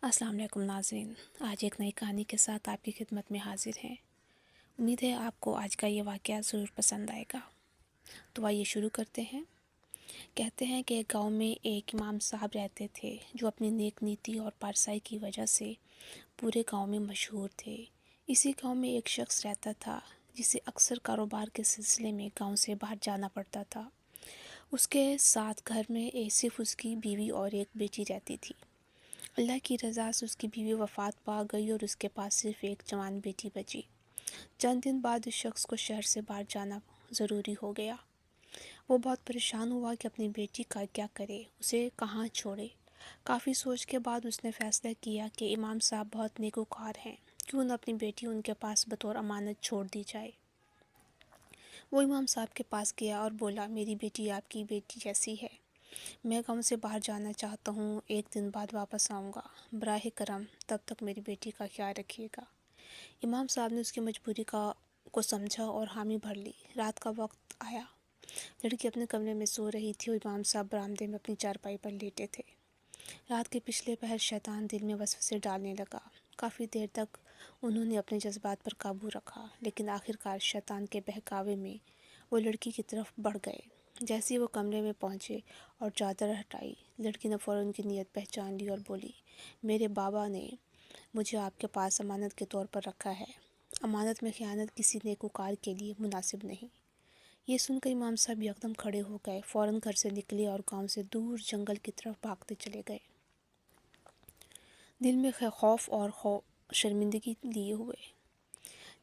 السلام علیکم ناظرین، آج ایک نئی کہانی کے ساتھ آپ کی خدمت میں حاضر ہیں۔ امید ہے آپ کو آج کا یہ واقعہ ضرور پسند آئے گا۔ تو آئیے شروع کرتے ہیں۔ کہتے ہیں کہ ایک گاؤں میں ایک امام صاحب رہتے تھے جو اپنی نیک نیتی اور پارسائی کی وجہ سے پورے گاؤں میں مشہور تھے۔ اسی گاؤں میں ایک شخص رہتا تھا جسے اکثر کاروبار کے سلسلے میں گاؤں سے باہر جانا پڑتا تھا۔ اس کے ساتھ گھر میں صرف اس کی بیوی اور ایک بیٹی رہتی تھی۔ اللہ کی رضا سے اس کی بیوی وفات پا گئی اور اس کے پاس صرف ایک جوان بیٹی بچی۔ چند دن بعد اس شخص کو شہر سے باہر جانا ضروری ہو گیا۔ وہ بہت پریشان ہوا کہ اپنی بیٹی کا کیا کرے، اسے کہاں چھوڑے۔ کافی سوچ کے بعد اس نے فیصلہ کیا کہ امام صاحب بہت نیکوکار ہیں، کیوں نہ اپنی بیٹی ان کے پاس بطور امانت چھوڑ دی جائے۔ وہ امام صاحب کے پاس گیا اور بولا، میری بیٹی آپ کی بیٹی جیسی ہے، میں گاؤں سے باہر جانا چاہتا ہوں، ایک دن بعد واپس آؤں گا، براہ کرم تب تک میری بیٹی کا خیال رکھیے گا۔ امام صاحب نے اس کی مجبوری کو سمجھا اور حامی بھر لی۔ رات کا وقت آیا، لڑکی اپنے کمرے میں سو رہی تھی اور امام صاحب برآمدے میں اپنی چارپائی پر لیٹے تھے۔ رات کے پچھلے پہر شیطان دل میں وسوسے ڈالنے لگا۔ کافی دیر تک انہوں نے اپنے جذبات پر قابو رکھا، لیکن آخرکار شیطان کے بہکاوے میں وہ لڑکی کی طرف بڑھ گئے۔ جیسے ہی وہ کمرے میں پہنچے اور چادر ہٹائی، لڑکی نے فوراً ان کی نیت پہچان لی اور بولی، میرے بابا نے مجھے آپ کے پاس امانت کے طور پر رکھا ہے، امانت میں خیانت کسی نیکوکار کے لیے مناسب نہیں۔ یہ سن کر امام صاحب یکدم کھڑے ہو گئے، فوراً گھر سے نکلے اور گاؤں سے دور جنگل کی طرف بھاگتے چلے گئے، دل میں خوف اور شرمندگی لیے ہوئے۔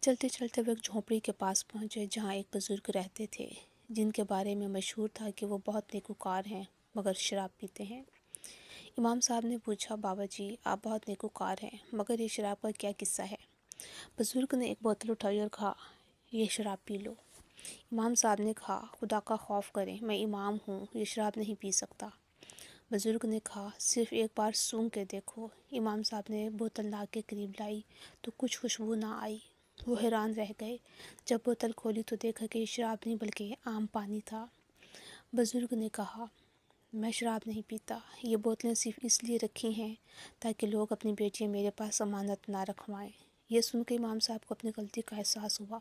چلتے چلتے وہ ایک جھونپڑی کے پاس پہنچے جہاں ایک بزرگ رہتے تھے جن کے بارے میں مشہور تھا کہ وہ بہت نیکوکار ہیں مگر شراب پیتے ہیں۔ امام صاحب نے پوچھا، بابا جی آپ بہت نیکوکار ہیں مگر یہ شراب کا کیا قصہ ہے؟ بزرگ نے ایک بوتل اٹھائی اور کہا، یہ شراب پی لو۔ امام صاحب نے کہا، خدا کا خوف کریں، میں امام ہوں، یہ شراب نہیں پی سکتا۔ بزرگ نے کہا، صرف ایک بار سونگھ کے دیکھو۔ امام صاحب نے بوتل لا کے قریب لائی تو کچھ خوشبو نہ آئی۔ وہ حیران رہ گئے۔ جب بوتل کھولی تو دیکھا کہ یہ شراب نہیں بلکہ عام پانی تھا۔ بزرگ نے کہا، میں شراب نہیں پیتا، یہ بوتلیں صرف اس لیے رکھی ہیں تاکہ لوگ اپنی بیٹیاں میرے پاس امانت نہ رکھوائیں۔ یہ سن کے امام صاحب کو اپنی غلطی کا احساس ہوا۔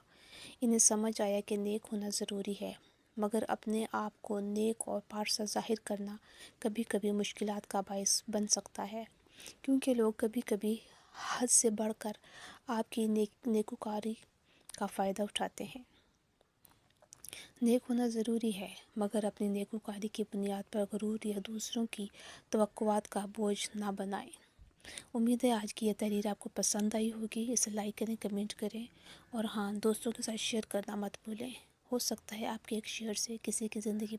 انہیں سمجھ آیا کہ نیک ہونا ضروری ہے، مگر اپنے آپ کو نیک اور پارسا ظاہر کرنا کبھی کبھی مشکلات کا باعث بن سکتا ہے، کیونکہ لوگ کبھی کبھی حد سے بڑھ کر آپ کی نیکوکاری کا فائدہ اٹھاتے ہیں۔ نیک ہونا ضروری ہے، مگر اپنی نیکوکاری کی بنیاد پر غرور یا دوسروں کی توقعات کا بوجھ نہ بنائیں۔ امید ہے آج کی یہ تحریر آپ کو پسند آئی ہوگی۔ اسے لائک کریں، کمنٹ کریں اور ہاں، دوستوں کے ساتھ شیئر کرنا مت بھولیں۔ ہو سکتا ہے آپ کے ایک شیئر سے کسی کی زندگی